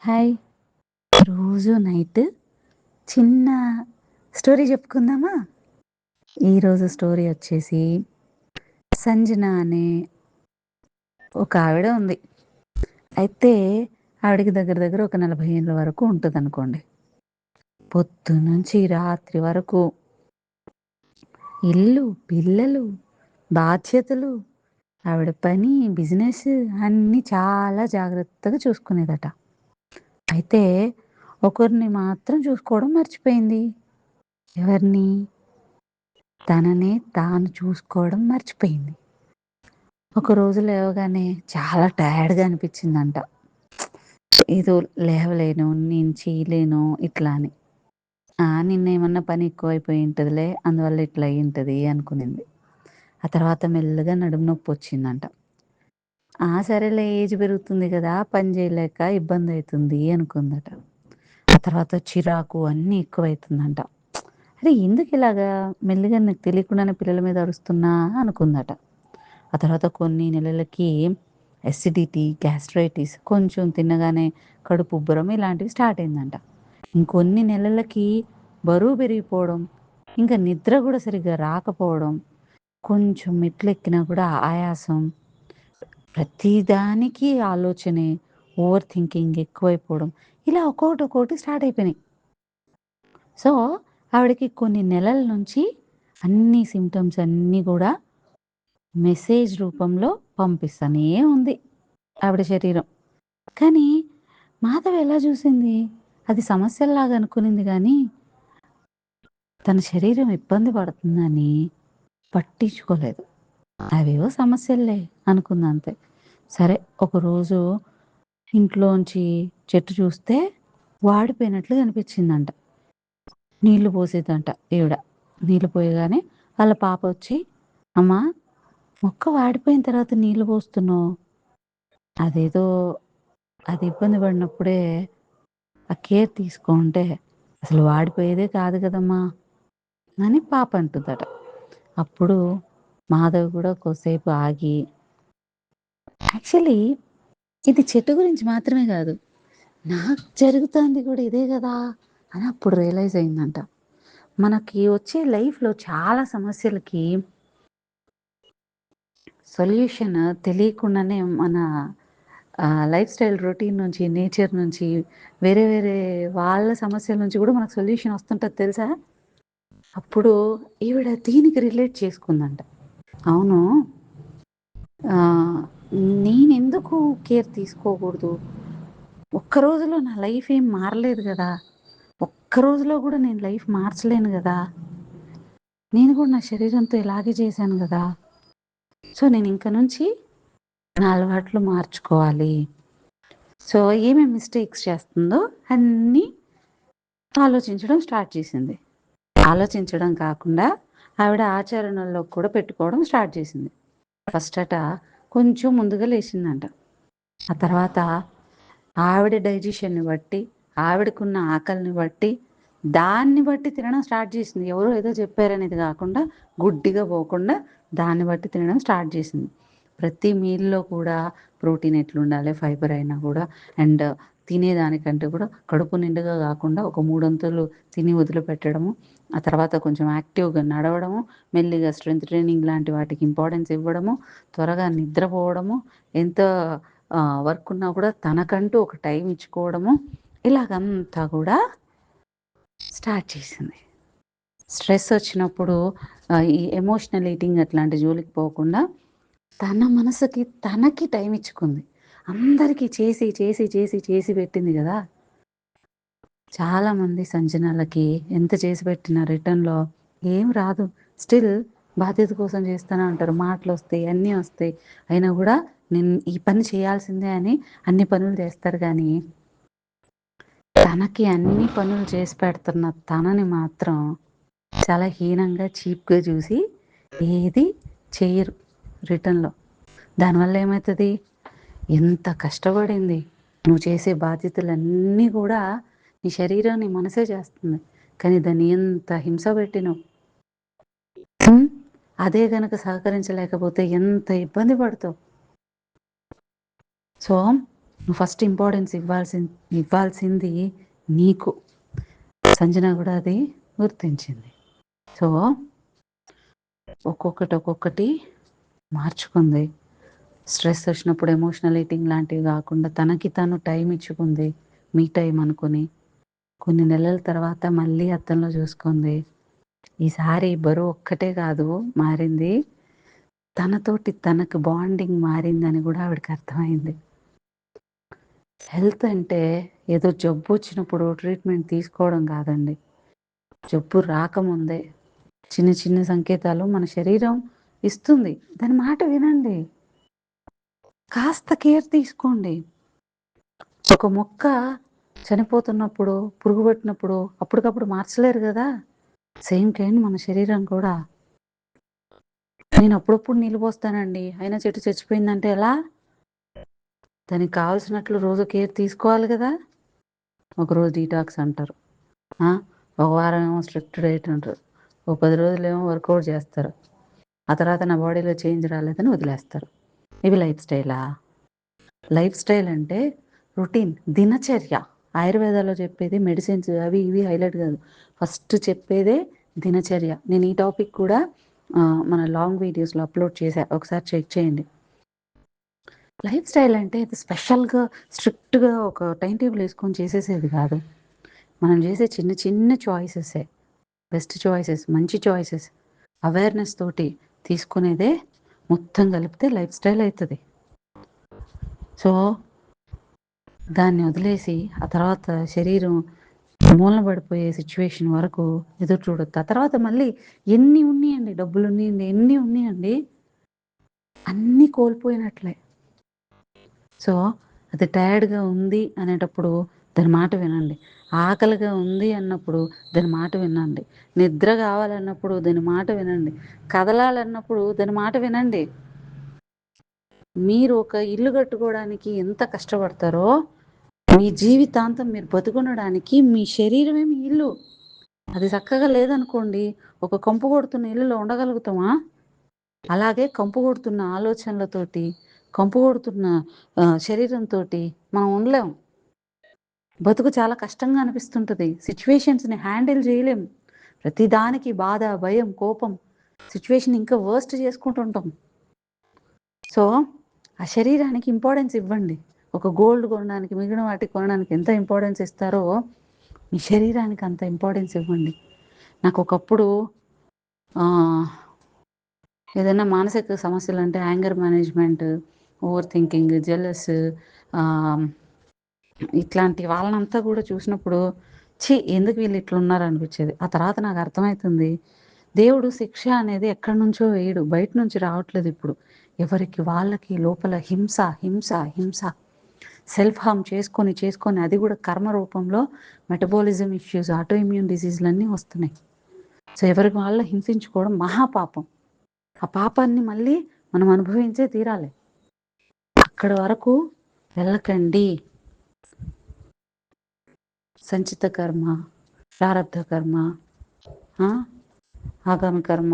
Hi. రోజు night చిన్న story చెప్పుకుందామా? ఈరోజు స్టోరీ వచ్చేసి సంజన అనే ఒక ఆవిడ ఉంది. అయితే ఆవిడకి దగ్గర దగ్గర ఒక 40 ఏళ్ళ వరకు ఉంటుందనుకోండి. పొద్దున్నుంచి రాత్రి వరకు ఇల్లు, పిల్లలు, బాధ్యతలు, ఆవిడ పని, బిజినెస్ అన్నీ చాలా జాగ్రత్తగా చూసుకునేదట. అయితే ఒకరిని మాత్రం చూసుకోవడం మర్చిపోయింది. ఎవరిని? తనని తాను చూసుకోవడం మర్చిపోయింది. ఒకరోజు లేవగానే చాలా టయర్డ్‌గా అనిపించిందంట. ఏదో లేవలేను, నేను చేయలేను ఇట్లా అని. నిన్నేమన్నా పని ఎక్కువైపోయి ఉంటదిలే, అందువల్ల ఇట్లా అయ్యుంటది అనుకునింది. ఆ తర్వాత మెల్లగా నడుము నొప్పొచ్చిందంట. సరేలే ఏజ్ పెరుగుతుంది గదా! పని చేయలేక ఇబ్బందయితుంది అనుకుందట. ఆ తర్వాత చిరాకు అన్నీ ఎక్కువైతుందంట. అరే! ఎందుకిలాగా మెల్లిగా నాకు తెలియకుండానే పిల్లల మీద అరుస్తున్నా అనుకుందట. ఆ తర్వాత కొన్ని నెలలకి ఎసిడిటీ, గ్యాస్ట్రైటిస్ కొంచెం తినగానే కడుపు ఉబ్బరం ఇలాంటివి స్టార్ట్ అయిందంట. ఇంకొన్ని నెలలకి బరువు పెరిగిపోవడం, ఇంకా నిద్ర గూడా సరిగ్గా రాకపోవడం, కొంచెం మెట్లెక్కినా కూడా ఆయాసం, ప్రతిదానికి ఆలోచనే, ఓవర్ థింకింగ్ ఎక్కువైపోవడం, ఇలా ఒక్కోటి స్టార్ట్ అయిపోయినాయి. సో, ఆవిడకి కొన్ని నెలల నుంచి అన్ని సింప్టమ్స్ అన్నీ గూడా మెసేజ్ రూపంలో పంపిస్తనే ఉంది ఆవిడ శరీరం. కానీ మాధవి ఎలా చూసింది? అది సమస్యల్లాగా అనుకునింది గానీ, తన శరీరం ఇబ్బంది పడుతుందని పట్టించుకోలేదు. అవేవో సమస్యలులే అనుకుందంతే. సరే ఒకరోజు ఇంట్లోంచి చెట్టు చూస్తే వాడిపోయినట్లు కనిపించిందంట. నీళ్లు పోసేదంట ఈవిడ. నీళ్లు పోయగానే వాళ్ళ పాపొచ్చి, "అమ్మా! మొక్క వాడిపోయిన తర్వాత నీళ్లు పోస్తున్నావు. అదేదో అది ఇబ్బంది పడినప్పుడే ఆ కేర్ తీసుకో అంటే, అసలు వాడిపోయేదే కాదు కదమ్మా" అని పాప అంటుందట. అప్పుడు మాధవ్ కూడా కొద్దిసేపు ఆగి, యాక్చువల్లీ ఇది చెట్టు గురించి మాత్రమే కాదు, నాకు జరుగుతాంది కూడా ఇదే గదా! అని అప్పుడు రియలైజ్ అయిందంట. మనకి వచ్చే లైఫ్‌లో చాలా సమస్యలకి సొల్యూషన్ తెలియకుండానే మన లైఫ్ స్టైల్ రొటీన్ నుంచి, నేచర్ నుంచి, వేరే వేరే వాళ్ళ సమస్యల నుంచి కూడా మనకు సొల్యూషన్ వస్తుంటది తెలుసా? అప్పుడు ఈవిడ దీనికి రిలేట్ చేసుకుందంట. అవును. ఆహ్, నేనెందుకు కేర్ తీసుకోకూడదు? ఒక్క రోజులో నా లైఫ్ ఏం మారలేదు గదా! ఒక్క రోజులో గూడా నేను లైఫ్ మార్చలేను గదా! నేను గూడా నా శరీరంతో ఇలాగే చేశాను గదా! సో, నేనింక నుంచి నా అలవాట్లు మార్చుకోవాలి. సో, ఏమేం మిస్టేక్స్ చేస్తుందో అన్నీ ఆలోచించడం స్టార్ట్ చేసింది. ఆలోచించడం కాకుండా ఆవిడ ఆచరణలోకి కూడా పెట్టుకోవడం స్టార్ట్ చేసింది. ఫస్టట కొంచెం ముందుగా లేచిందంట. ఆ తర్వాత ఆవిడ డైజెషన్‌ని బట్టి, ఆవిడకున్న ఆకలిని బట్టి, దాన్ని బట్టి తినడం స్టార్ట్ జేసింది. ఎవరో ఏదో చెప్పారనేది గాకుండా, గుడ్డిగా పోకుండా దాన్ని బట్టి తినడం స్టార్ట్ జేసింది. ప్రతి మీల్‌లో కూడా ప్రోటీన్ ఎట్లుండాలి, ఫైబర్ అయినా గూడా అండ్ తినేదానికంటే కూడా కడుపు నిండుగా గాకుండా ఒక మూడొంతులు తిని వదిలిపెట్టడము. ఆ తర్వాత కొంచెం యాక్టివ్‌గా నడవడము, మెల్లిగా స్ట్రెంత్ ట్రైనింగ్ లాంటి వాటికి ఇంపార్టెన్స్ ఇవ్వడము, త్వరగా నిద్రపోవడము, ఎంత వర్క్ ఉన్నా కూడా తనకంటూ ఒక టైం ఇచ్చుకోవడము, ఇలాగంతా కూడా స్టార్ట్ చేసింది. స్ట్రెస్ వచ్చినప్పుడు ఈ ఎమోషనల్ ఈటింగ్ అట్లాంటి జోలికి పోకుండా, తన మనసుకి తనకి టైం ఇచ్చుకుంది. అందరికీ చేసి పెట్టింది గదా! చాలామంది సంజనాలకి ఎంత చేసి పెట్టినా రిటర్న్‌లో ఏం రాదు. స్టిల్ బాధ్యత కోసం చేస్తూనే ఉంటారు. మాటలొస్తాయి, అన్నీ వస్తాయి. అయినా గూడా నేను ఈ పని చేయాల్సిందే అని అన్ని పనులు చేస్తారు గానీ, తనకి అన్ని పనులు చేసి పెడుతున్న తనని మాత్రం చాలా హీనంగా, చీప్‌గా చూసి ఏది చెయ్యరు రిటర్న్‌లో. దానివల్ల ఏమైతది? ఎంత కష్టపడింది. నువ్వు చేసే బాధ్యతలన్నీ గూడా నీ శరీరం, నీ మనసే చేస్తుంది. కానీ దాన్ని ఎంత హింస పెట్టినవు. హ్మ్. అదే గనక సహకరించలేకపోతే ఎంత ఇబ్బంది పడతావు. సో, నువ్వు ఫస్ట్ ఇంపార్టెన్స్ ఇవ్వాల్సింది నీకు. సంజన కూడా అది గుర్తించింది. సో ఒక్కొక్కటి మార్చుకుంది. స్ట్రెస్ వచ్చినప్పుడు ఎమోషనల్ ఈటింగ్ లాంటివి కాకుండా తనకి తను టైం ఇచ్చుకుంది, మీ టైం అనుకుని. కొన్ని నెలల తర్వాత మళ్ళీ అద్దంలో చూసుకుంది. ఈసారి బరువు ఒక్కటే కాదు మారింది, తనతోటి తనకు బాండింగ్ మారిందని కూడా ఆవిడకి అర్థమైంది. హెల్త్ అంటే ఏదో జబ్బు వచ్చినప్పుడు ట్రీట్మెంట్ తీసుకోవడం కాదండి. జబ్బు రాకముందే చిన్న చిన్న సంకేతాలు మన శరీరం ఇస్తుంది, దాని మాట వినండి. కాస్త కేర్ తీసుకోండి. ఒక మొక్క చనిపోతున్నప్పుడు, పురుగు పట్టినప్పుడు అప్పటికప్పుడు మార్చలేరు కదా. సేమ్ కైండ్ మన శరీరం కూడా. నేను అప్పుడప్పుడు నీళ్ళు పోస్తానండి, అయినా చెట్టు చచ్చిపోయిందంటే ఎలా? దానికి కావాల్సినట్లు రోజు కేర్ తీసుకోవాలి కదా. ఒకరోజు డీటాక్స్ అంటారు, ఒక వారం ఏమో స్ట్రిక్ట్ డైట్ అంటారు, ఒక 10 రోజులేమో వర్కౌట్ చేస్తారు, ఆ తర్వాత నా బాడీలో చేంజ్ రాలేదని వదిలేస్తారు. ఇవి లైఫ్ స్టైలా? లైఫ్ స్టైల్ అంటే రొటీన్, దినచర్య. ఆయుర్వేదాలో చెప్పేది మెడిసిన్స్ అవి ఇవి హైలైట్ కాదు, ఫస్ట్ చెప్పేదే దినచర్య. నేను ఈ టాపిక్ కూడా మన లాంగ్ వీడియోస్లో అప్లోడ్ చేశా, ఒకసారి చెక్ చేయండి. లైఫ్ స్టైల్ అంటే ఇది స్పెషల్గా స్ట్రిక్ట్గా ఒక టైం టేబుల్ వేసుకొని చేసేసేది కాదు. మనం చేసే చిన్న చిన్న చాయిసెసే బెస్ట్ చాయిసెస్, మంచి చాయిసెస్, అవేర్నెస్ తోటి తీసుకునేదే మొత్తం కలిపితే లైఫ్ స్టైల్ అవుతుంది. సో దాన్ని వదిలేసి ఆ తర్వాత శరీరం మూలన పడిపోయే సిచ్యువేషన్ వరకు ఎదురు చూడొద్దు. ఆ తర్వాత మళ్ళీ ఎన్ని ఉన్నాయండి, డబ్బులు ఉన్నాయండి, ఎన్ని ఉన్నాయండి, అన్నీ కోల్పోయినట్లే. సో అది టైర్డ్గా ఉంది అనేటప్పుడు దాని మాట వినండి. ఆకలిగా ఉంది అన్నప్పుడు దాని మాట వినండి. నిద్ర కావాలన్నప్పుడు దాని మాట వినండి. కదలాలన్నప్పుడు దాని మాట వినండి. మీరు ఒక ఇల్లు కట్టుకోవడానికి ఎంత కష్టపడతారో, మీ జీవితాంతం మీరు బతుకుండడానికి మీ శరీరమే మీ ఇల్లు. అది చక్కగా లేదనుకోండి, ఒక కంపు కొడుతున్న ఇల్లులో ఉండగలుగుతామా? అలాగే కంపు కొడుతున్న ఆలోచనలతోటి, కంపు కొడుతున్న శరీరంతో మనం ఉండలేం. బతుకు చాలా కష్టంగా అనిపిస్తుంటుంది. సిచ్యువేషన్స్ని హ్యాండిల్ చేయలేం. ప్రతిదానికి బాధ, భయం, కోపం, సిచ్యువేషన్ ఇంకా వర్స్ట్ చేసుకుంటుంటాం. సో ఆ శరీరానికి ఇంపార్టెన్స్ ఇవ్వండి. ఒక గోల్డ్ కొనడానికి, మిగిలిన వాటికి కొనడానికి ఎంత ఇంపార్టెన్స్ ఇస్తారో మీ శరీరానికి అంత ఇంపార్టెన్స్ ఇవ్వండి. నాకు ఒకప్పుడు ఏదైనా మానసిక సమస్యలు అంటే anger management, over thinking, jealous, ఇట్లాంటి వాళ్ళనంతా కూడా చూసినప్పుడు ఎందుకు వీళ్ళు ఇట్లున్నారు అనిపించేది. ఆ తర్వాత నాకు అర్థమవుతుంది, దేవుడు శిక్ష అనేది ఎక్కడి నుంచో వేయడు, బయట నుంచి రావట్లేదు. ఇప్పుడు ఎవరికి వాళ్ళకి లోపల హింస హింస హింస, సెల్ఫ్ హార్మ్ చేసుకొని అది కూడా కర్మ రూపంలో మెటబాలిజం ఇష్యూస్, ఆటో ఇమ్యూన్ డిసీజ్లన్నీ వస్తున్నాయి. సో ఎవరికి వాళ్ళు హింసించుకోవడం మహాపాపం. ఆ పాపాన్ని మళ్ళీ మనం అనుభవించే తీరాలి. అక్కడి వరకు వెళ్ళకండి. సంచిత కర్మ, ప్రారబ్ధ కర్మ, ఆగామి కర్మ,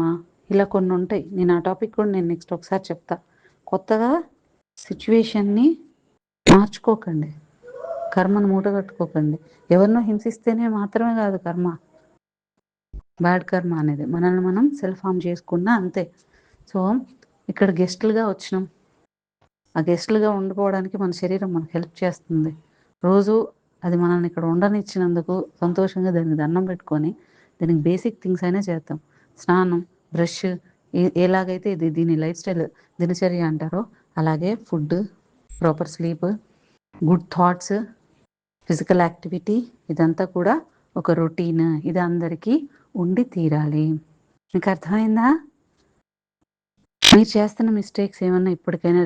ఇలా కొన్ని ఉంటాయి. నేను ఆ టాపిక్ కూడా నేను నెక్స్ట్ ఒకసారి చెప్తా. కొత్తగా సిచ్యువేషన్ని మార్చుకోకండి, కర్మను మూట కట్టుకోకండి. ఎవరినో హింసిస్తేనే మాత్రమే కాదు కర్మ, బ్యాడ్ కర్మ అనేది మనల్ని మనం సెల్ఫ్ హార్మ్ చేసుకున్నా అంతే. సో ఇక్కడ గెస్టులుగా వచ్చినాం, ఆ గెస్టులుగా ఉండిపోవడానికి మన శరీరం మనకు హెల్ప్ చేస్తుంది. రోజు అది మనల్ని ఇక్కడ ఉండనిచ్చినందుకు సంతోషంగా దానికి దండం పెట్టుకొని దానికి బేసిక్ థింగ్స్ అయినా చేద్దాం. స్నానం, బ్రష్, ఎలాగైతే దీని లైఫ్ స్టైల్ దినచర్య అంటారో అలాగే food, proper sleep, good thoughts, physical activity, ఇదంతా కూడా ఒక రొటీన్. ఇది అందరికీ ఉండి తీరాలి. మీకు అర్థమైందా? మీరు చేస్తున్న మిస్టేక్స్ ఏమన్నా ఇప్పటికైనా